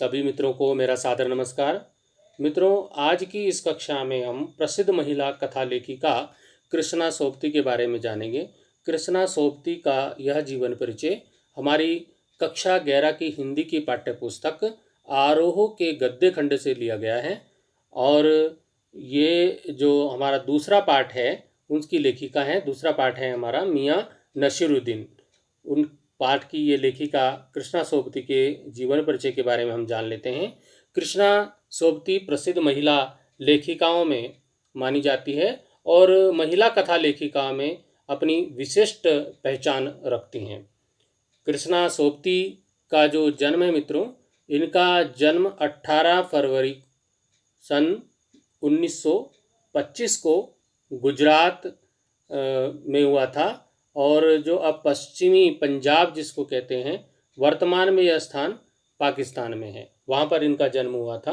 सभी मित्रों को मेरा सादर नमस्कार। मित्रों, आज की इस कक्षा में हम प्रसिद्ध महिला कथा लेखिका कृष्णा सोबती के बारे में जानेंगे। कृष्णा सोबती का यह जीवन परिचय हमारी कक्षा 11 की हिंदी की पाठ्य पुस्तक आरोह के गद्य खंड से लिया गया है और ये जो हमारा दूसरा पाठ है उसकी लेखिका है। दूसरा पाठ है हमारा मियाँ नसीरुद्दीन। उन पाठ की ये लेखिका कृष्णा सोबती के जीवन परिचय के बारे में हम जान लेते हैं। कृष्णा सोबती प्रसिद्ध महिला लेखिकाओं में मानी जाती है और महिला कथा लेखिका में अपनी विशिष्ट पहचान रखती हैं। कृष्णा सोबती का जो जन्म है मित्रों, इनका जन्म 18 फरवरी सन 1925 को गुजरात में हुआ था और जो अब पश्चिमी पंजाब जिसको कहते हैं, वर्तमान में यह स्थान पाकिस्तान में है, वहाँ पर इनका जन्म हुआ था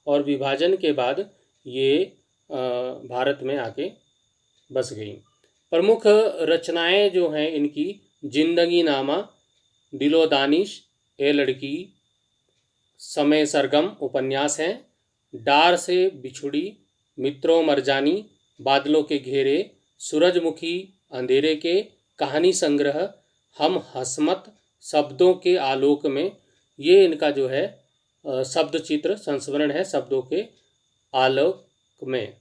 और विभाजन के बाद ये भारत में आके बस गई। प्रमुख रचनाएं जो हैं इनकी जिंदगी नामा, दिलो दानिश, ए लड़की, समय सरगम उपन्यास हैं, डार से बिछुड़ी, मित्रों मरजानी, बादलों के घेरे, सूरजमुखी, अंधेरे के, कहानी संग्रह, हम हसमत, शब्दों के आलोक में, ये इनका जो है शब्द चित्र संस्मरण है शब्दों के आलोक में।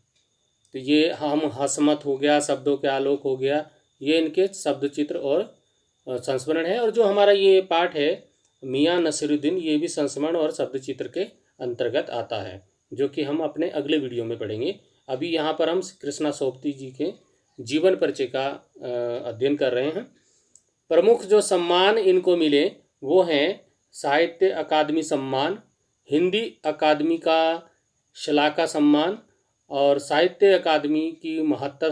तो ये हम हसमत हो गया, शब्दों के आलोक हो गया, ये इनके शब्द चित्र और संस्मरण है। और जो हमारा ये पाठ है मियाँ नसीरुद्दीन, ये भी संस्मरण और शब्द चित्र के अंतर्गत आता है, जो कि हम अपने अगले वीडियो में पढ़ेंगे। अभी यहाँ पर हम कृष्णा सोबती जी के जीवन परिचय का अध्ययन कर रहे हैं। प्रमुख जो सम्मान इनको मिले वो हैं साहित्य अकादमी सम्मान, हिंदी अकादमी का शलाका सम्मान और साहित्य अकादमी की 72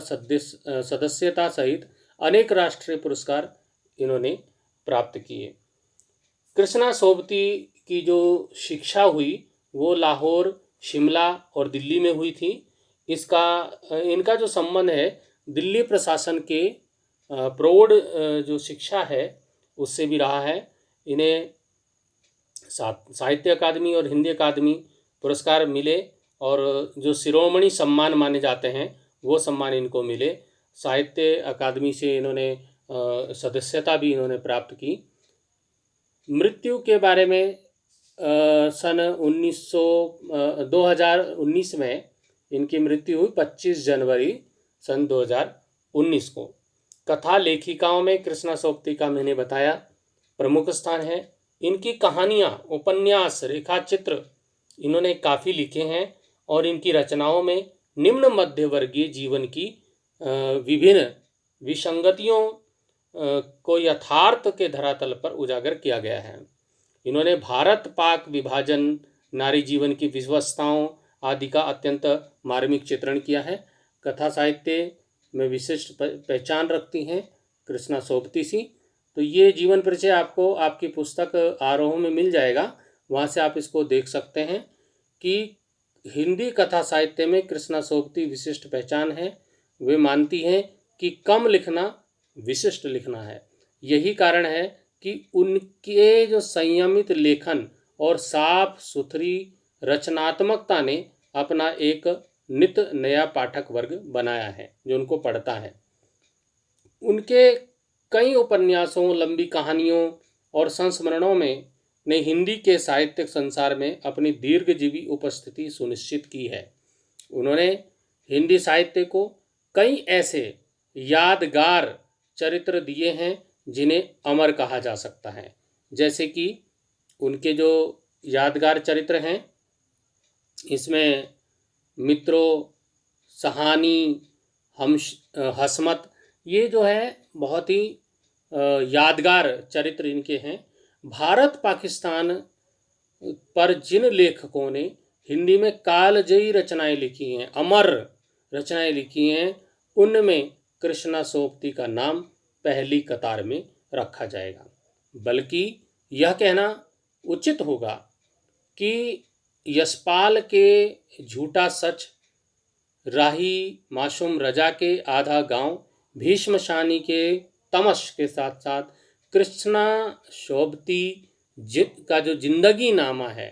सदस्यता सहित अनेक राष्ट्रीय पुरस्कार इन्होंने प्राप्त किए। कृष्णा सोबती की जो शिक्षा हुई वो लाहौर, शिमला और दिल्ली में हुई थी। इनका जो संबंध है दिल्ली प्रशासन के प्रौढ़ जो शिक्षा है उससे भी रहा है। इन्हें साहित्य अकादमी और हिंदी अकादमी पुरस्कार मिले और जो शिरोमणि सम्मान माने जाते हैं वो सम्मान इनको मिले। साहित्य अकादमी से इन्होंने सदस्यता भी इन्होंने प्राप्त की। मृत्यु के बारे में सन 2019 में इनकी मृत्यु हुई 25 जनवरी सन 2019 को। कथा लेखिकाओं में कृष्णा सोबती का मैंने बताया प्रमुख स्थान है। इनकी कहानियाँ, उपन्यास, रेखाचित्र इन्होंने काफ़ी लिखे हैं और इनकी रचनाओं में निम्न मध्यवर्गीय जीवन की विभिन्न विसंगतियों को यथार्थ के धरातल पर उजागर किया गया है। इन्होंने भारत पाक विभाजन, नारी जीवन की विवशताओं आदि का अत्यंत मार्मिक चित्रण किया है। कथा साहित्य में विशिष्ट पहचान रखती हैं कृष्णा सोबती सी। तो ये जीवन परिचय आपको आपकी पुस्तक आरोह में मिल जाएगा, वहाँ से आप इसको देख सकते हैं कि हिंदी कथा साहित्य में कृष्णा सोबती विशिष्ट पहचान है। वे मानती हैं कि कम लिखना विशिष्ट लिखना है। यही कारण है कि उनके जो संयमित लेखन और साफ सुथरी रचनात्मकता ने अपना एक नित नया पाठक वर्ग बनाया है जो उनको पढ़ता है। उनके कई उपन्यासों, लंबी कहानियों और संस्मरणों में ने हिंदी के साहित्यिक संसार में अपनी दीर्घजीवी उपस्थिति सुनिश्चित की है। उन्होंने हिंदी साहित्य को कई ऐसे यादगार चरित्र दिए हैं जिन्हें अमर कहा जा सकता है। जैसे कि उनके जो यादगार चरित्र हैं इसमें मित्रों, सहानी, हम हसमत, ये जो है बहुत ही यादगार चरित्र इनके हैं। भारत पाकिस्तान पर जिन लेखकों ने हिंदी में कालजयी रचनाएं लिखी हैं, अमर रचनाएं लिखी हैं, उनमें कृष्णा सोबती का नाम पहली कतार में रखा जाएगा। बल्कि यह कहना उचित होगा कि यशपाल के झूठा सच, राही मासूम रजा के आधा गांव, भीष्म शानी के तमश के साथ साथ कृष्णा सोबती का जो जिंदगी नामा है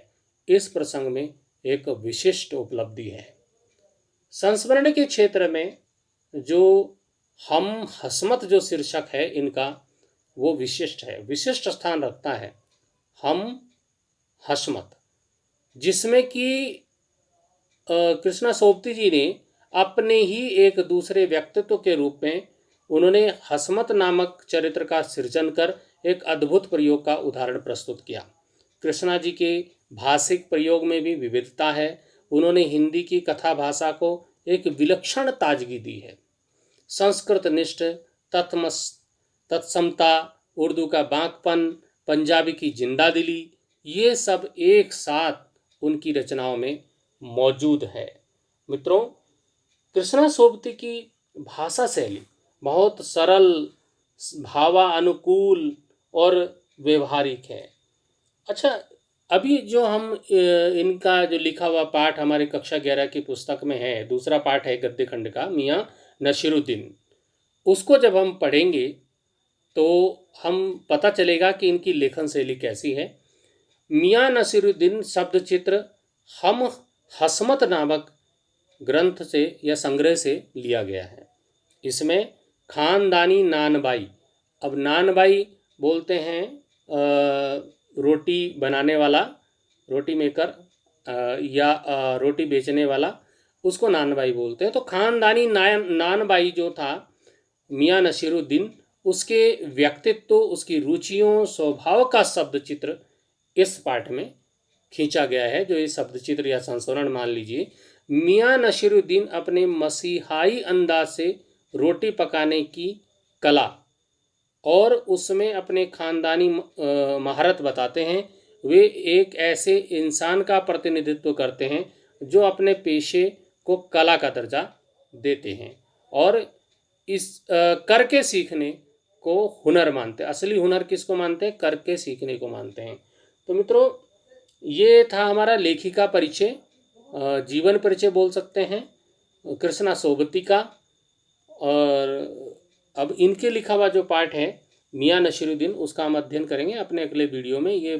इस प्रसंग में एक विशिष्ट उपलब्धि है। संस्मरण के क्षेत्र में जो हम हसमत जो शीर्षक है इनका वो विशिष्ट है, विशिष्ट स्थान रखता है हम हसमत, जिसमें कि कृष्णा सोबती जी ने अपने ही एक दूसरे व्यक्तित्व के रूप में उन्होंने हसमत नामक चरित्र का सृजन कर एक अद्भुत प्रयोग का उदाहरण प्रस्तुत किया। कृष्णा जी के भाषिक प्रयोग में भी विविधता है। उन्होंने हिंदी की कथा भाषा को एक विलक्षण ताजगी दी है। संस्कृत निष्ठ तत्समता, उर्दू का बांकपन, पंजाबी की जिंदा दिली, ये सब एक साथ उनकी रचनाओं में मौजूद है। मित्रों, कृष्णा सोबती की भाषा शैली बहुत सरल, भावानुकूल और व्यवहारिक है। अच्छा, अभी जो हम इनका जो लिखा हुआ पाठ हमारे कक्षा 11 की पुस्तक में है, दूसरा पाठ है गद्य खंड का, मियाँ नसीरुद्दीन, उसको जब हम पढ़ेंगे तो हम पता चलेगा कि इनकी लेखन शैली कैसी है। मियाँ नसीरुद्दीन शब्द चित्र हम हसमत नामक ग्रंथ से या संग्रह से लिया गया है। इसमें खानदानी नानबाई, अब नानबाई बोलते हैं रोटी बनाने वाला, रोटी मेकर या रोटी बेचने वाला, उसको नानबाई बोलते हैं। तो खानदानी नानबाई जो था मियाँ नसीरुद्दीन, उसके व्यक्तित्व, उसकी रुचियों, स्वभाव का शब्द चित्र इस पाठ में खींचा गया है। जो ये शब्द चित्र या संस्मरण मान लीजिए, मियाँ नसीरुद्दीन अपने मसीहाई अंदाज से रोटी पकाने की कला और उसमें अपने खानदानी महारत बताते हैं। वे एक ऐसे इंसान का प्रतिनिधित्व करते हैं जो अपने पेशे को कला का दर्जा देते हैं और इस करके सीखने को हुनर मानते हैं। असली हुनर किसको मानते हैं? करके सीखने को मानते हैं। तो मित्रों, ये था हमारा लेखिका परिचय, जीवन परिचय बोल सकते हैं कृष्णा सोबती का। और अब इनके लिखा हुआ जो पाठ है मियाँ नसीरुद्दीन, उसका हम अध्ययन करेंगे अपने अगले वीडियो में। ये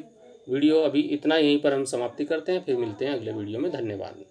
वीडियो अभी इतना, यहीं पर हम समाप्ति करते हैं, फिर मिलते हैं अगले वीडियो में। धन्यवाद।